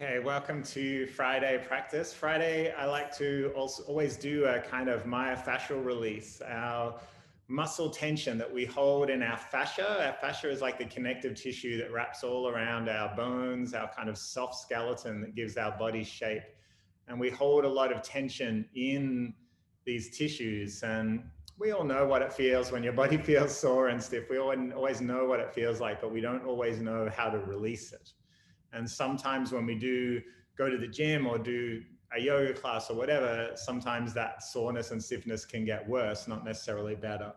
Okay, welcome to Friday practice. Friday, I like to also always do a kind of myofascial release, our muscle tension that we hold in our fascia. Our fascia is like the connective tissue that wraps all around our bones, our kind of soft skeleton that gives our body shape. And we hold a lot of tension in these tissues. And we all know what it feels when your body feels sore and stiff. We always know what it feels like, but we don't always know how to release it. And sometimes when we do go to the gym or do a yoga class or whatever, sometimes that soreness and stiffness can get worse, not necessarily better.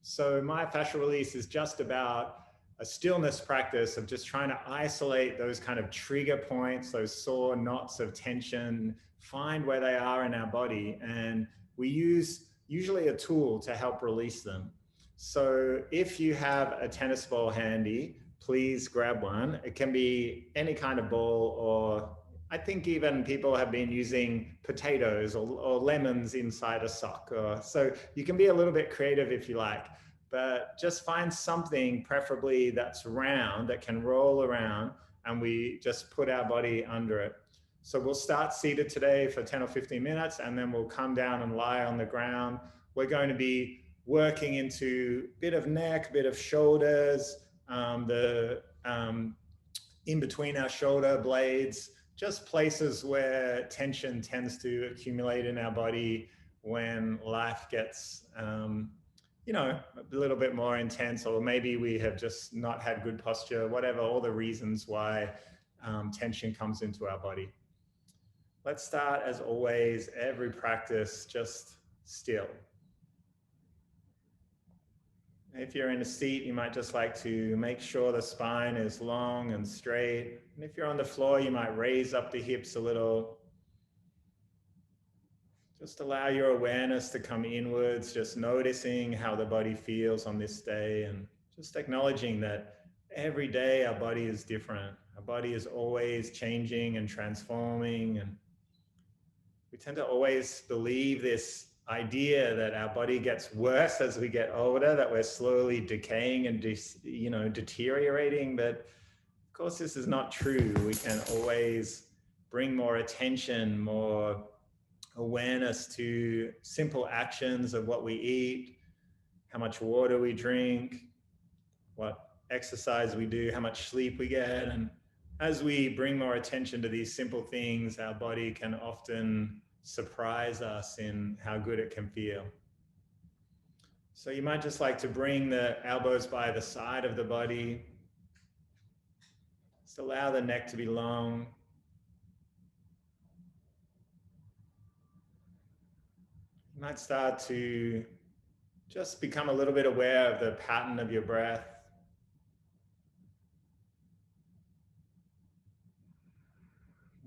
So myofascial release is just about a stillness practice of just trying to isolate those kind of trigger points, those sore knots of tension, find where they are in our body. And we use usually a tool to help release them. So if you have a tennis ball handy, please grab one. It can be any kind of ball, or I think even people have been using potatoes or lemons inside a sock. So you can be a little bit creative if you like, but just find something preferably that's round that can roll around, and we just put our body under it. So we'll start seated today for 10 or 15 minutes, and then we'll come down and lie on the ground. We're going to be working into a bit of neck, a bit of shoulders, the in between our shoulder blades, just places where tension tends to accumulate in our body when life gets, a little bit more intense, or maybe we have just not had good posture, whatever, all the reasons why tension comes into our body. Let's start, as always, every practice just still. If you're in a seat, you might just like to make sure the spine is long and straight. And if you're on the floor, you might raise up the hips a little. Just allow your awareness to come inwards, just noticing how the body feels on this day, and just acknowledging that every day our body is different. Our body is always changing and transforming. And we tend to always believe this idea that our body gets worse as we get older, that we're slowly decaying and deteriorating. But of course, this is not true. We can always bring more attention, more awareness to simple actions of what we eat, how much water we drink, what exercise we do, how much sleep we get. And as we bring more attention to these simple things, our body can often surprise us in how good it can feel. So you might just like to bring the elbows by the side of the body. Just allow the neck to be long. You might start to just become a little bit aware of the pattern of your breath.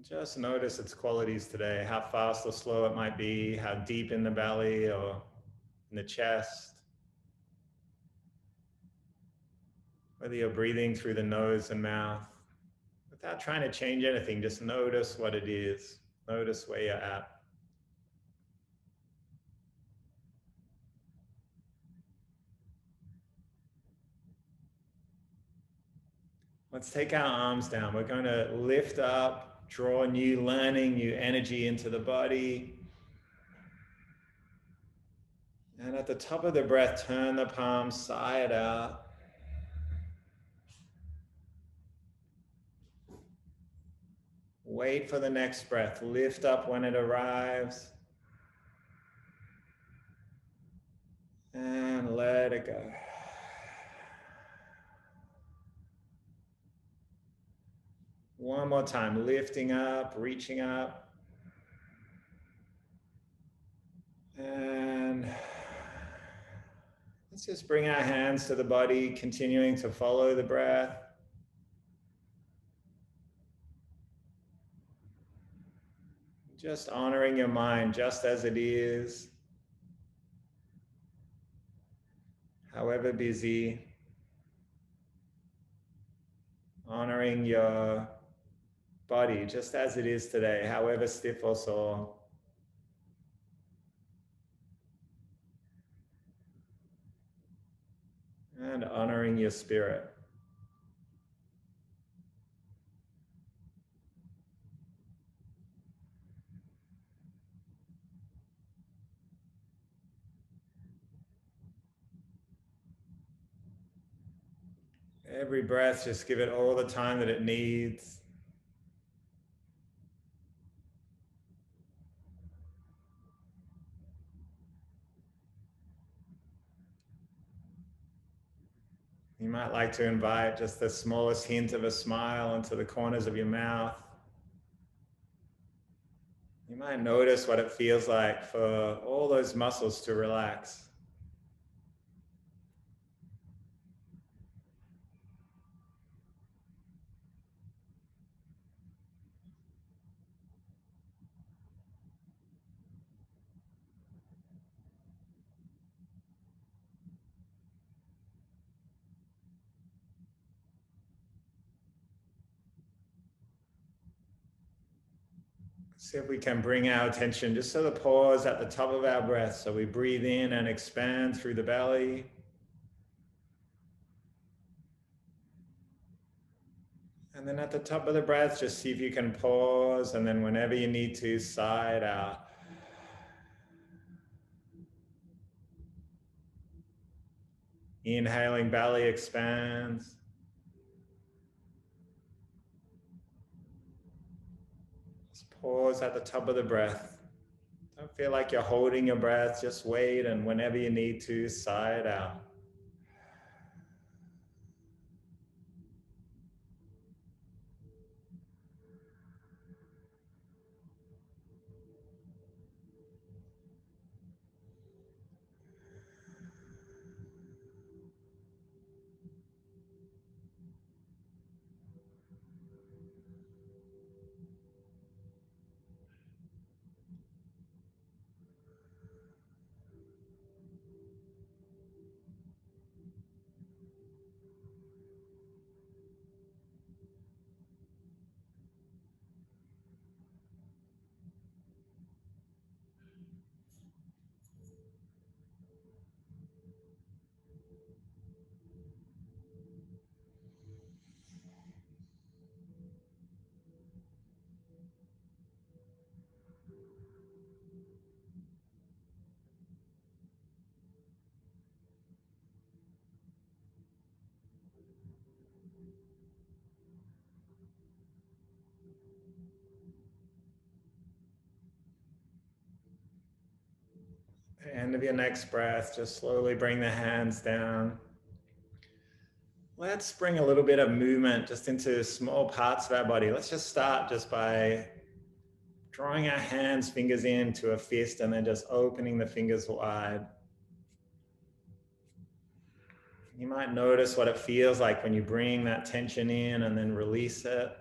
Just notice its qualities today, how fast or slow it might be, how deep in the belly or in the chest. Whether you're breathing through the nose and mouth. Without trying to change anything, just notice what it is. Notice where you're at. Let's take our arms down. We're going to lift up, draw new learning, new energy into the body. And at the top of the breath, turn the palms side out. Wait for the next breath. Lift up when it arrives. And let it go. One more time, lifting up, reaching up. And let's just bring our hands to the body, continuing to follow the breath. Just honoring your mind just as it is, however busy. Honoring your body just as it is today, however stiff or sore. And honoring your spirit. Every breath, just give it all the time that it needs. You might like to invite just the smallest hint of a smile into the corners of your mouth. You might notice what it feels like for all those muscles to relax. See if we can bring our attention just to the pause at the top of our breath. So we breathe in and expand through the belly. And then at the top of the breath, just see if you can pause. And then whenever you need to, sigh it out. Inhaling, belly expands. Just pause at the top of the breath. Don't feel like you're holding your breath. Just wait, and whenever you need to, sigh it out. At the end of your next breath, just slowly bring the hands down. Let's bring a little bit of movement just into small parts of our body. Let's just start just by drawing our hands, fingers into a fist, and then just opening the fingers wide. You might notice what it feels like when you bring that tension in and then release it.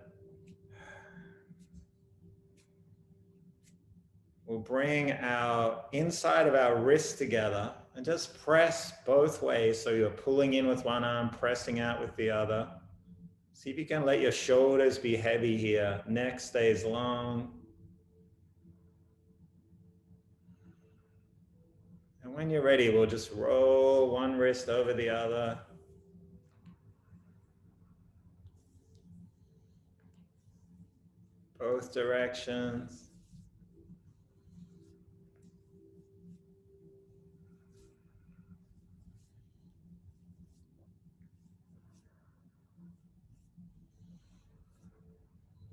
We'll bring our inside of our wrist together and just press both ways. So you're pulling in with one arm, pressing out with the other. See if you can let your shoulders be heavy here. Neck stays long. And when you're ready, we'll just roll one wrist over the other. Both directions.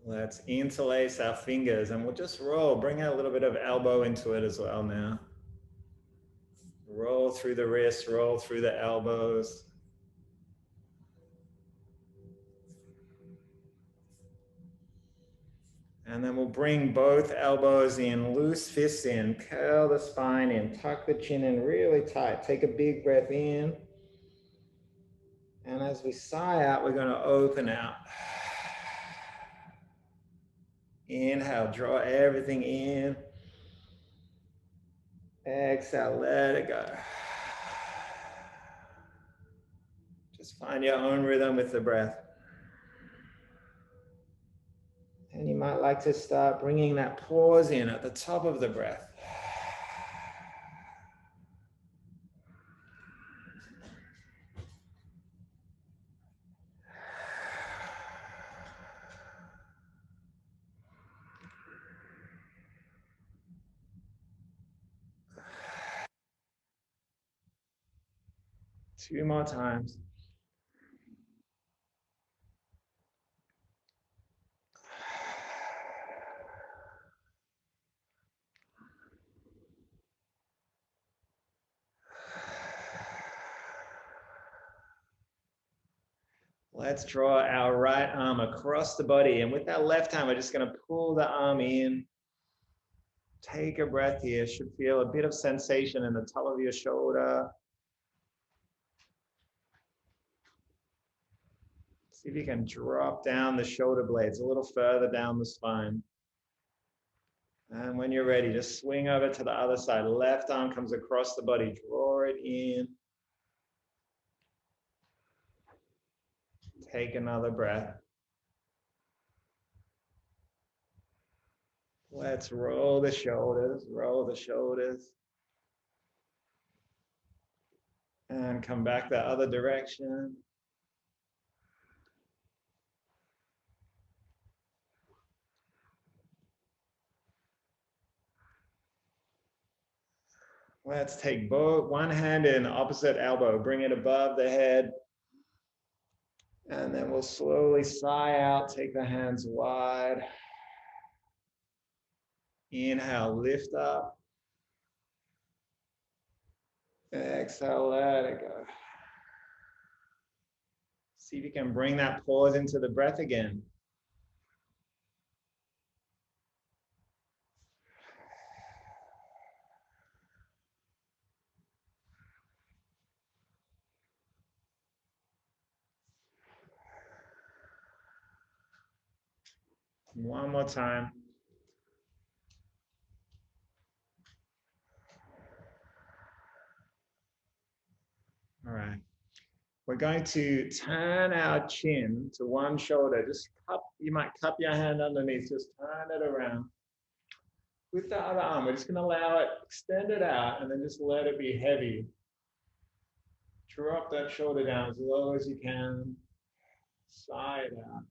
Let's interlace our fingers and we'll just roll. Bring a little bit of elbow into it as well now. Roll through the wrists, roll through the elbows. And then we'll bring both elbows in, loose fists in, curl the spine in, tuck the chin in really tight. Take a big breath in. And as we sigh out, we're going to open out. Inhale, draw everything in. Exhale, let it go. Just find your own rhythm with the breath. And you might like to start bringing that pause in at the top of the breath. Two more times. Let's draw our right arm across the body. And with our left arm, we're just going to pull the arm in. Take a breath here. Should feel a bit of sensation in the top of your shoulder. See if you can drop down the shoulder blades a little further down the spine. And when you're ready, just swing over to the other side. Left arm comes across the body. Draw it in. Take another breath. Let's roll the shoulders, roll the shoulders. And come back the other direction. Let's take both, one hand in opposite elbow, bring it above the head. And then we'll slowly sigh out, take the hands wide. Inhale, lift up. Exhale, let it go. See if you can bring that pause into the breath again. One more time. All right. We're going to turn our chin to one shoulder. Just cup, you might cup your hand underneath, just turn it around. With the other arm, we're just going to allow it, extend it out, and then just let it be heavy. Drop that shoulder down as low as you can. Sigh it out.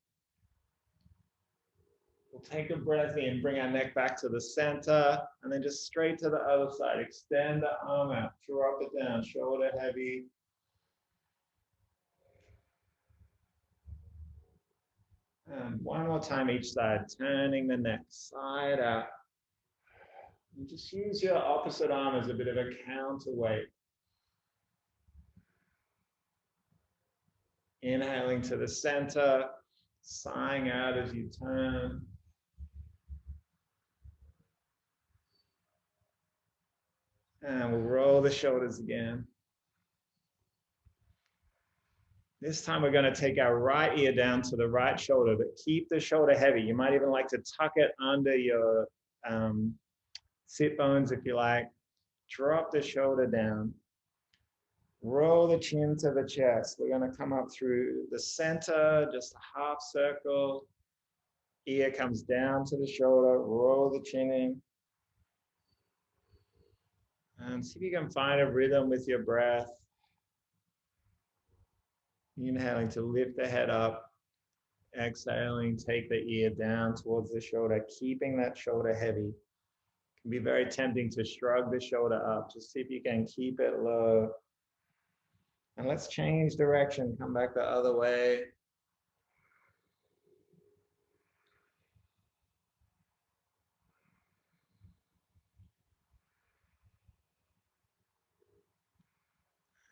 We'll take a breath in, bring our neck back to the center, and then just straight to the other side. Extend the arm out, drop it down, shoulder heavy. And one more time each side, turning the neck, side out. And just use your opposite arm as a bit of a counterweight. Inhaling to the center, sighing out as you turn. And we'll roll the shoulders again. This time we're going to take our right ear down to the right shoulder, but keep the shoulder heavy. You might even like to tuck it under your sit bones if you like. Drop the shoulder down. Roll the chin to the chest. We're going to come up through the center, just a half circle. Ear comes down to the shoulder. Roll the chin in. And see if you can find a rhythm with your breath. Inhaling to lift the head up. Exhaling, take the ear down towards the shoulder, keeping that shoulder heavy. It can be very tempting to shrug the shoulder up. Just see if you can keep it low. And let's change direction, come back the other way.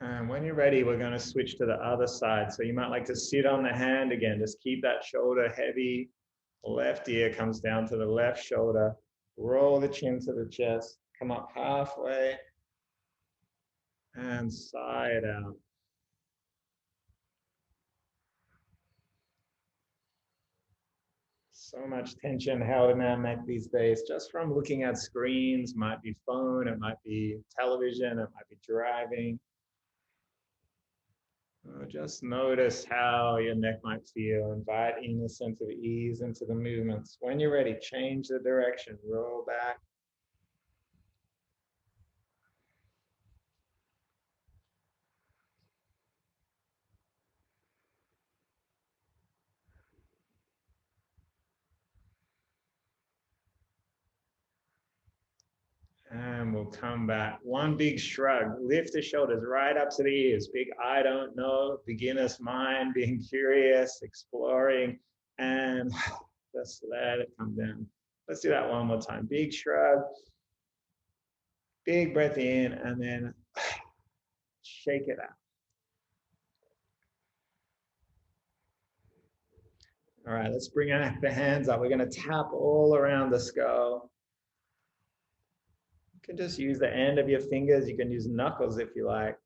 And when you're ready, we're going to switch to the other side. So you might like to sit on the hand again. Just keep that shoulder heavy. Left ear comes down to the left shoulder. Roll the chin to the chest. Come up halfway. And sigh it out. So much tension held in our neck these days, just from looking at screens. Might be phone, it might be television, it might be driving. Just notice how your neck might feel. Invite in a sense of ease into the movements. When you're ready, change the direction, roll back. And we'll come back. One big shrug. Lift the shoulders right up to the ears. Big I don't know. Beginner's mind, being curious, exploring, and just let it come down. Let's do that one more time. Big shrug. Big breath in, and then shake it out. All right, let's bring the hands up. We're going to tap all around the skull. You can just use the end of your fingers. You can use knuckles if you like.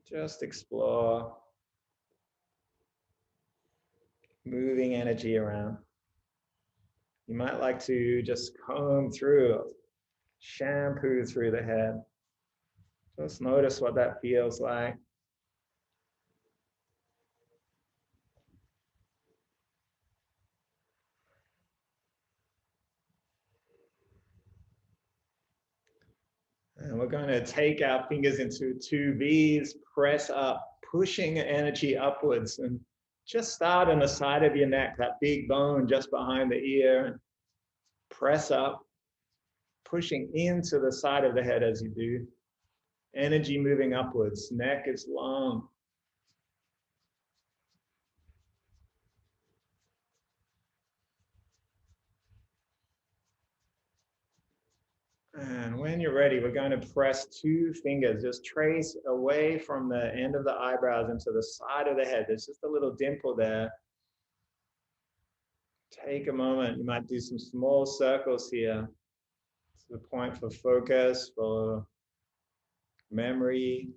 Just explore moving energy around. You might like to just comb through, shampoo through the head. Just notice what that feels like. And we're going to take our fingers into two V's, press up, pushing energy upwards, and just start on the side of your neck, that big bone just behind the ear. Press up, pushing into the side of the head as you do. Energy moving upwards, neck is long. And when you're ready, we're going to press two fingers, just trace away from the end of the eyebrows into the side of the head. There's just a little dimple there. Take a moment. You might do some small circles here. It's the point for focus, for memory.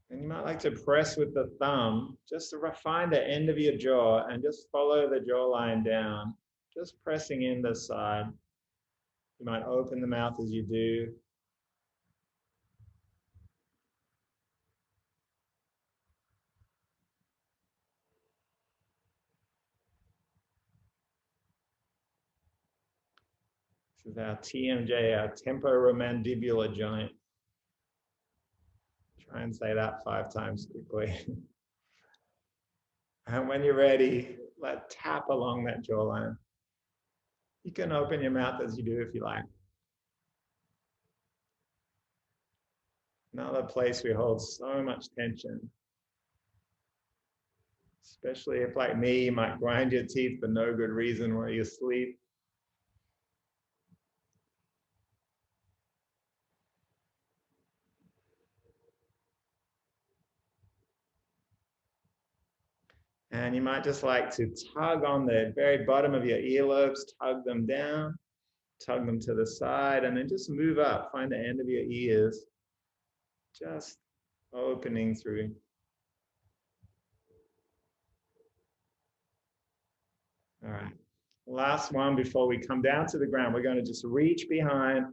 And you might like to press with the thumb just to refine the end of your jaw and just follow the jawline down, just pressing in the side. You might open the mouth as you do. This is our TMJ, our temporomandibular joint. Try and say that 5 times quickly. And when you're ready, let's tap along that jawline. You can open your mouth as you do if you like. Another place we hold so much tension. Especially if, like me, you might grind your teeth for no good reason while you sleep. And you might just like to tug on the very bottom of your earlobes, tug them down, tug them to the side, and then just move up. Find the end of your ears, just opening through. All right. Last one before we come down to the ground. We're going to just reach behind,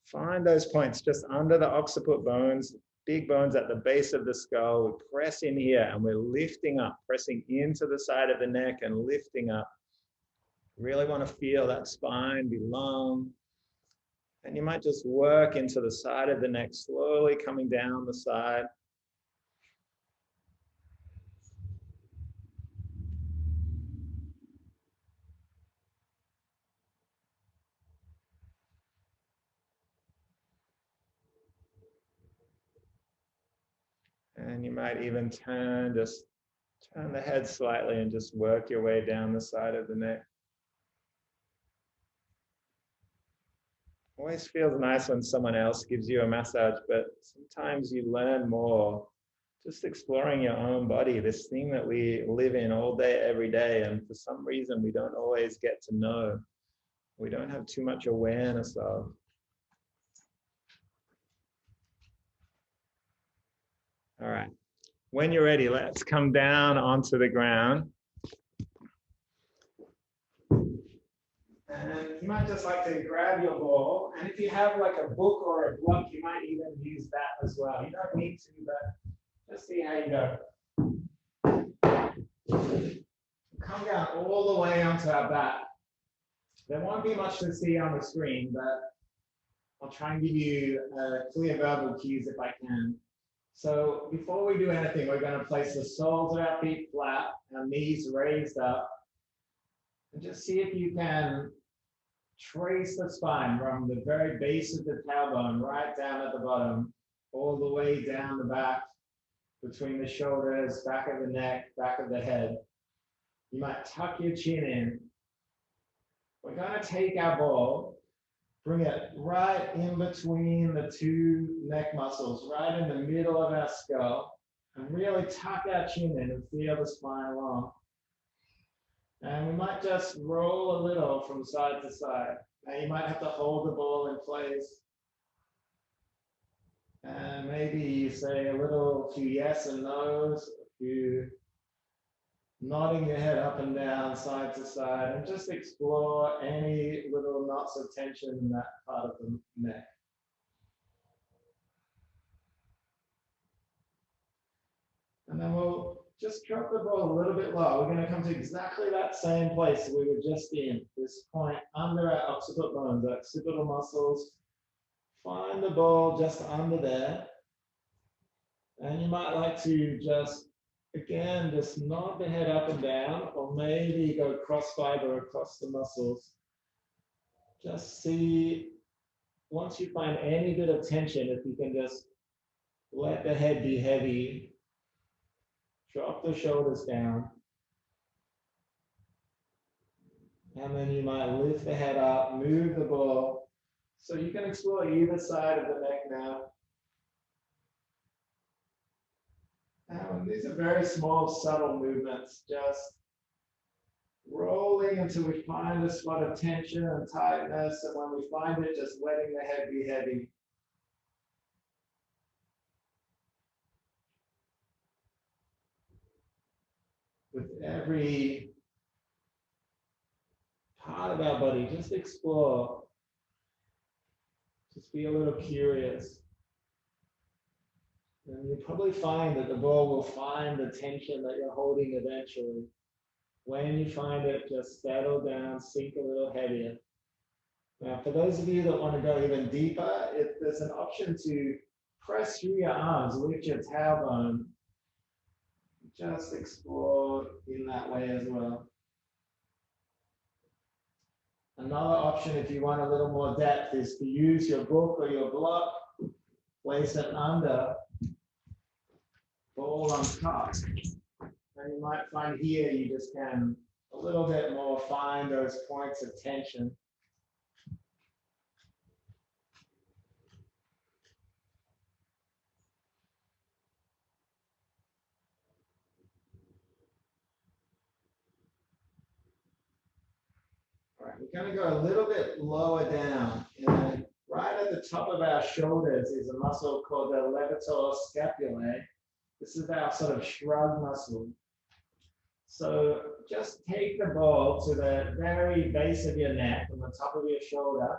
find those points just under the occiput bones, big bones at the base of the skull. We press in here and we're lifting up, pressing into the side of the neck and lifting up. Really want to feel that spine be long. And you might just work into the side of the neck, slowly coming down the side. And you might even just turn the head slightly and just work your way down the side of the neck. Always feels nice when someone else gives you a massage, but sometimes you learn more just exploring your own body, this thing that we live in all day, every day. And for some reason, we don't always get to know. We don't have too much awareness of. All right. When you're ready, let's come down onto the ground. And you might just like to grab your ball. And if you have like a book or a block, you might even use that as well. You don't need to, but just see how you go. Come down all the way onto our back. There won't be much to see on the screen, but I'll try and give you clear verbal cues if I can. So before we do anything, we're going to place the soles of our feet flat, our knees raised up, and just see if you can trace the spine from the very base of the tailbone right down at the bottom, all the way down the back, between the shoulders, back of the neck, back of the head. You might tuck your chin in. We're going to take our ball, bring it right in between the two neck muscles, right in the middle of our skull, and really tuck our chin in and feel the spine long. And we might just roll a little from side to side. Now you might have to hold the ball in place. And maybe you say a little few yes and no's, a few nodding your head up and down, side to side, and just explore any little knots of tension in that part of the neck. And then we'll just drop the ball a little bit low. We're going to come to exactly that same place we were just in, this point under our occiput bones, our occipital muscles. Find the ball just under there. And you might like to just, again, just nod the head up and down, or maybe go cross fiber across the muscles. Just see, once you find any bit of tension, if you can just let the head be heavy, drop the shoulders down. And then you might lift the head up, move the ball. So you can explore either side of the neck now. And these are very small, subtle movements, just rolling until we find a spot of tension and tightness. And when we find it, just letting the head be heavy. With every part of our body, just explore. Just be a little curious. And you'll probably find that the ball will find the tension that you're holding eventually. When you find it, just settle down, sink a little heavier. Now, for those of you that want to go even deeper, if there's an option to press through your arms, lift your tailbone, just explore in that way as well. Another option, if you want a little more depth, is to use your book or your block, place it under, ball on top. And you might find here you just can a little bit more find those points of tension. All right, we're going to go a little bit lower down. And right at the top of our shoulders is a muscle called the levator scapulae. This is our sort of shrug muscle. So just take the ball to the very base of your neck, on the top of your shoulder.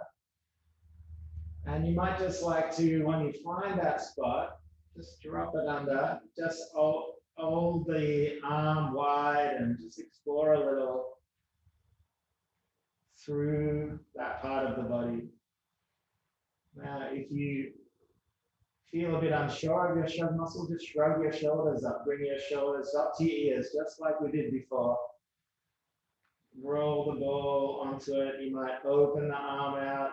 And you might just like to, when you find that spot, just drop it under, just hold the arm wide and just explore a little through that part of the body. Now, if you feel a bit unsure of your shrug muscle, just shrug your shoulders up, bring your shoulders up to your ears, just like we did before. Roll the ball onto it. You might open the arm out.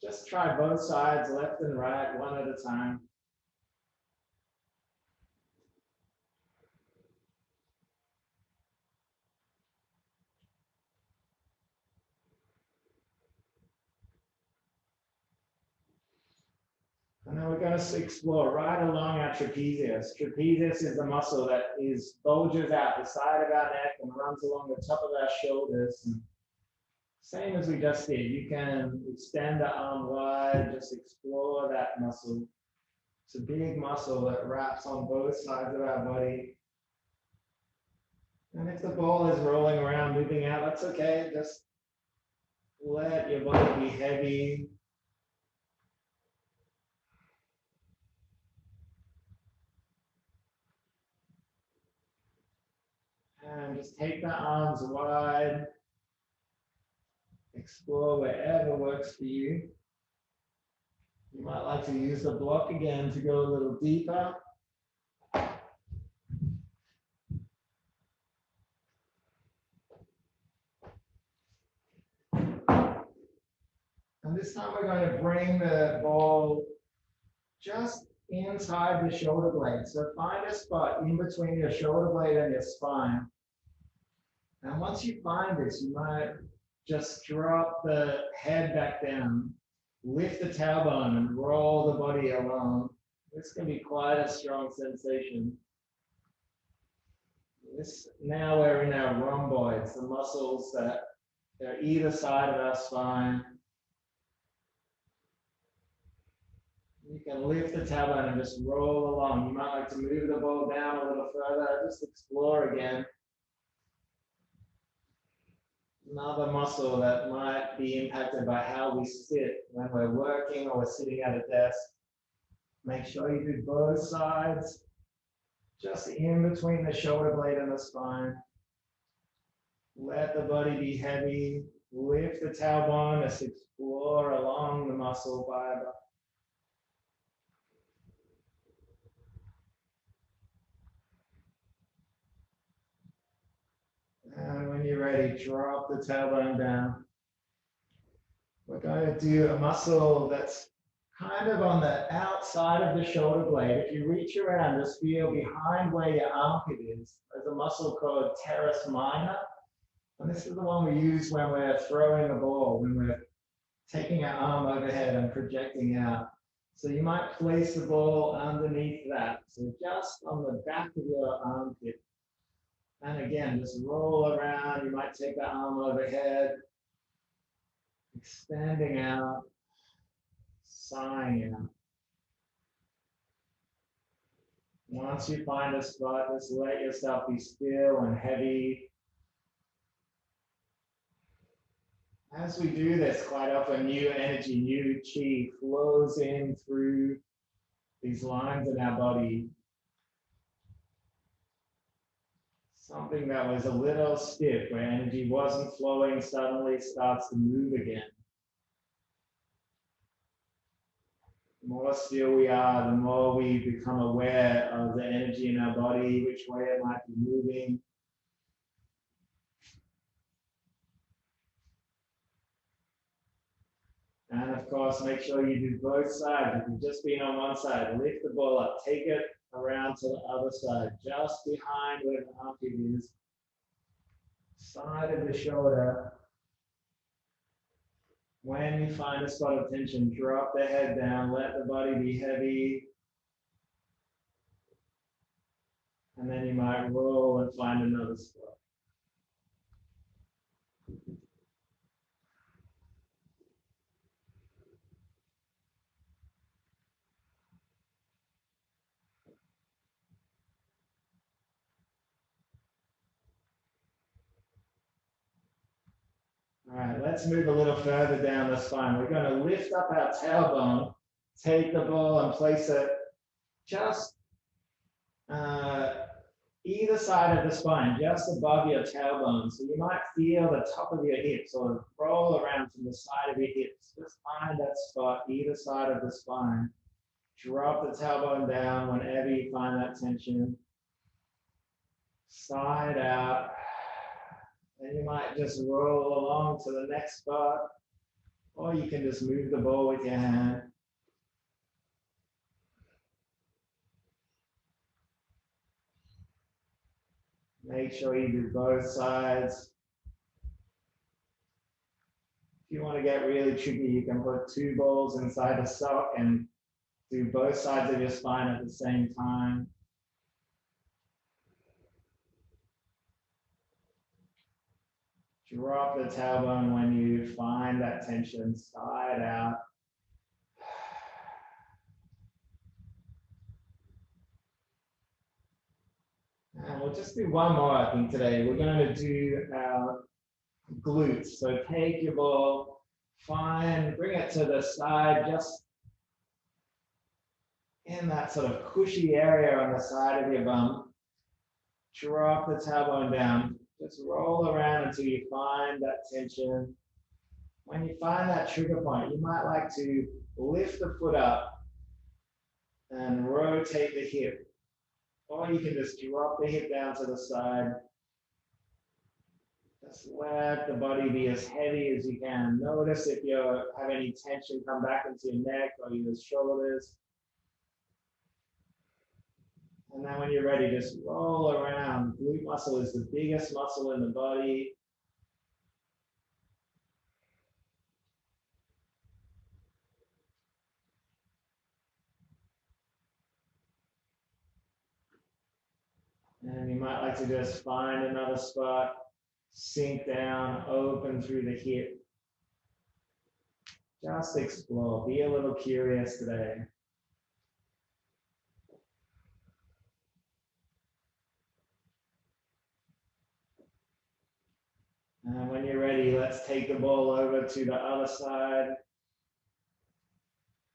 Just try both sides, left and right, one at a time. And then we're going to explore right along our trapezius. Trapezius is the muscle that bulges out the side of our neck and runs along the top of our shoulders. And same as we just did, you can extend the arm wide, just explore that muscle. It's a big muscle that wraps on both sides of our body. And if the ball is rolling around, moving out, that's okay. Just let your body be heavy. And just take the arms wide. Explore wherever works for you. You might like to use the block again to go a little deeper. And this time we're going to bring the ball just inside the shoulder blade. So find a spot in between your shoulder blade and your spine. And once you find this, you might just drop the head back down, lift the tailbone and roll the body along. This can be quite a strong sensation. Now we're in our rhomboids, the muscles that are either side of our spine. You can lift the tailbone and just roll along. You might like to move the ball down a little further, just explore again. Another muscle that might be impacted by how we sit when we're working or we're sitting at a desk. Make sure you do both sides, just in between the shoulder blade and the spine. Let the body be heavy. Lift the tailbone, just explore along the muscle fiber. And when you're ready, drop the tailbone down. We're going to do a muscle that's kind of on the outside of the shoulder blade. If you reach around, just feel behind where your armpit is. There's a muscle called teres minor. And this is the one we use when we're throwing the ball, when we're taking our arm overhead and projecting out. So you might place the ball underneath that. So just on the back of your armpit. And again, just roll around. You might take the arm overhead, extending out, sighing out. Once you find a spot, just let yourself be still and heavy. As we do this, quite often new energy, new chi flows in through these lines in our body. Something that was a little stiff, where energy wasn't flowing, suddenly starts to move again. The more still we are, the more we become aware of the energy in our body, which way it might be moving. And of course, make sure you do both sides. If you've just been on one side, lift the ball up, take it around to the other side, just behind where the armpit is, side of the shoulder. When you find a spot of tension, drop the head down, let the body be heavy. And then you might roll and find another spot. All right, let's move a little further down the spine. We're going to lift up our tailbone, take the ball and place it just either side of the spine, just above your tailbone. So you might feel the top of your hips or roll around from the side of your hips. Just find that spot either side of the spine. Drop the tailbone down whenever you find that tension. Side out. And you might just roll along to the next spot, or you can just move the ball with your hand. Make sure you do both sides. If you want to get really tricky, you can put two balls inside a sock and do both sides of your spine at the same time. Drop the tailbone when you find that tension, side out. And we'll just do one more, I think, today. We're going to do our glutes. So take your ball, bring it to the side, just in that sort of cushy area on the side of your bum. Drop the tailbone down. Just roll around until you find that tension. When you find that trigger point, you might like to lift the foot up and rotate the hip. Or you can just drop the hip down to the side. Just let the body be as heavy as you can. Notice if you have any tension come back into your neck or your shoulders. And then when you're ready, just roll around. Glute muscle is the biggest muscle in the body. And you might like to just find another spot, sink down, open through the hip. Just explore, be a little curious today. And when you're ready, let's take the ball over to the other side.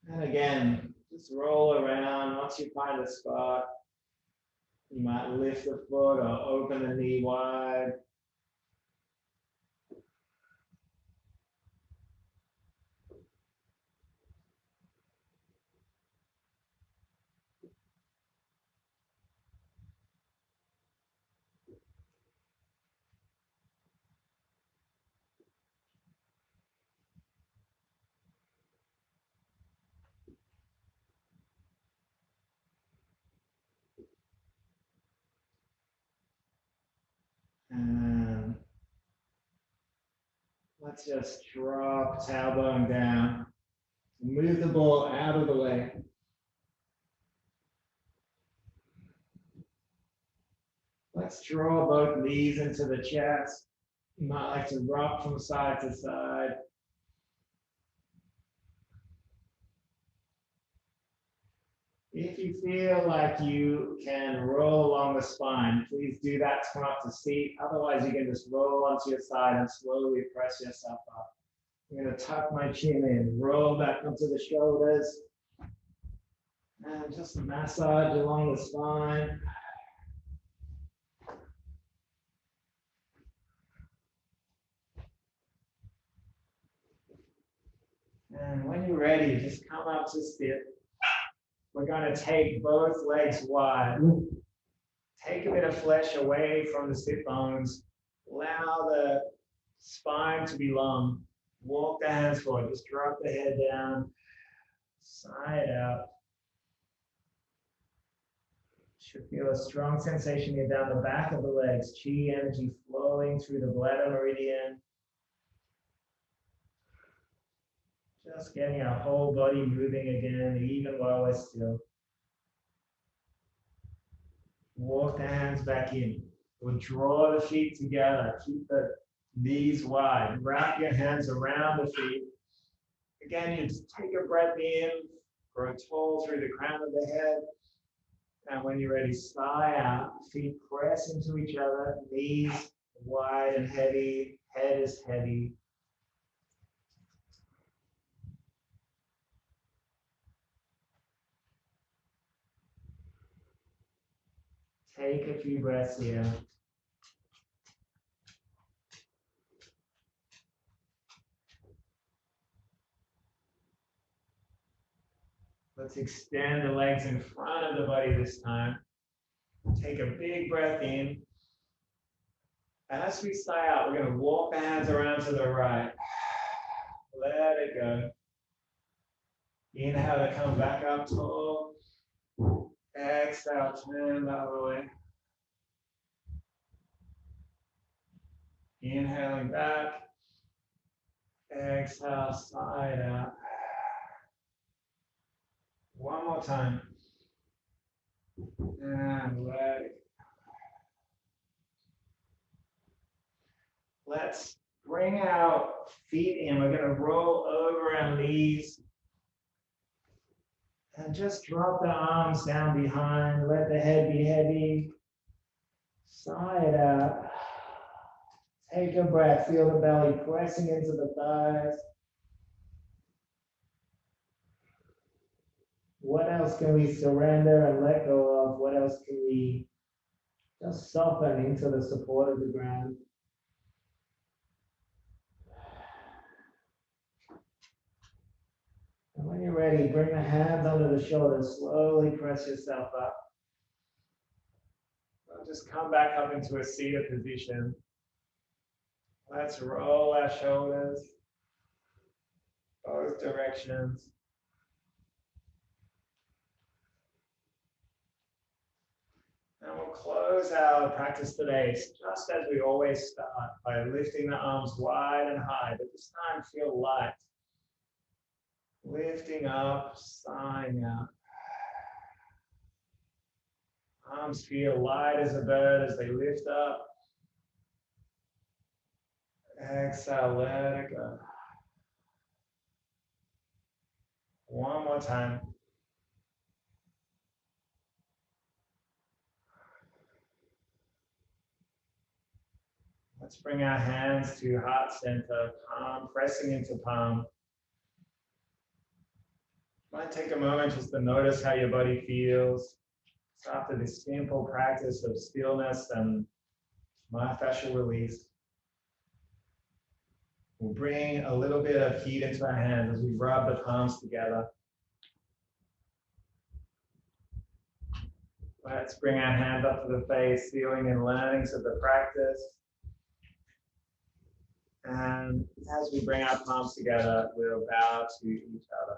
And again, just roll around. Once you find a spot, you might lift the foot or open the knee wide. And let's just drop tailbone down. Move the ball out of the way. Let's draw both knees into the chest. You might like to rock from side to side. If you feel like you can roll along the spine, please do that to come up to seat. Otherwise, you can just roll onto your side and slowly press yourself up. I'm going to tuck my chin in, roll back onto the shoulders, and just massage along the spine. And when you're ready, just come up to sit. We're going to take both legs wide. Take a bit of flesh away from the sit bones. Allow the spine to be long. Walk the hands forward. Just drop the head down. Side out. Should feel a strong sensation here down the back of the legs. Chi energy flowing through the bladder meridian. Just getting our whole body moving again, even while we're still. Walk the hands back in. We'll draw the feet together. Keep the knees wide. Wrap your hands around the feet. Again, you just take a breath in, grow tall through the crown of the head. And when you're ready, sigh out. Feet press into each other. Knees wide and heavy. Head is heavy. Take a few breaths here. Let's extend the legs in front of the body this time. Take a big breath in. As we sigh out, we're going to walk the hands around to the right. Let it go. Inhale to come back up tall. Exhale, turn the other way. Inhaling back. Exhale, side out. One more time. And let it go. Let's bring our feet in. We're going to roll over our knees. And just drop the arms down behind. Let the head be heavy. Side out. Take a breath. Feel the belly pressing into the thighs. What else can we surrender and let go of? What else can we just soften into the support of the ground? And when you're ready, bring the hands under the shoulders. Slowly press yourself up. Just come back up into a seated position. Let's roll our shoulders, both directions. And we'll close our practice today just as we always start, by lifting the arms wide and high, but this time feel light. Lifting up, sighing out. Arms feel light as a bird as they lift up. Exhale, let it go. One more time. Let's bring our hands to heart center, palm pressing into palm. Might take a moment just to notice how your body feels. So after this simple practice of stillness and myofascial release, we'll bring a little bit of heat into our hands as we rub the palms together. Let's bring our hands up to the face, feeling and learnings of the practice. And as we bring our palms together, we'll bow to each other.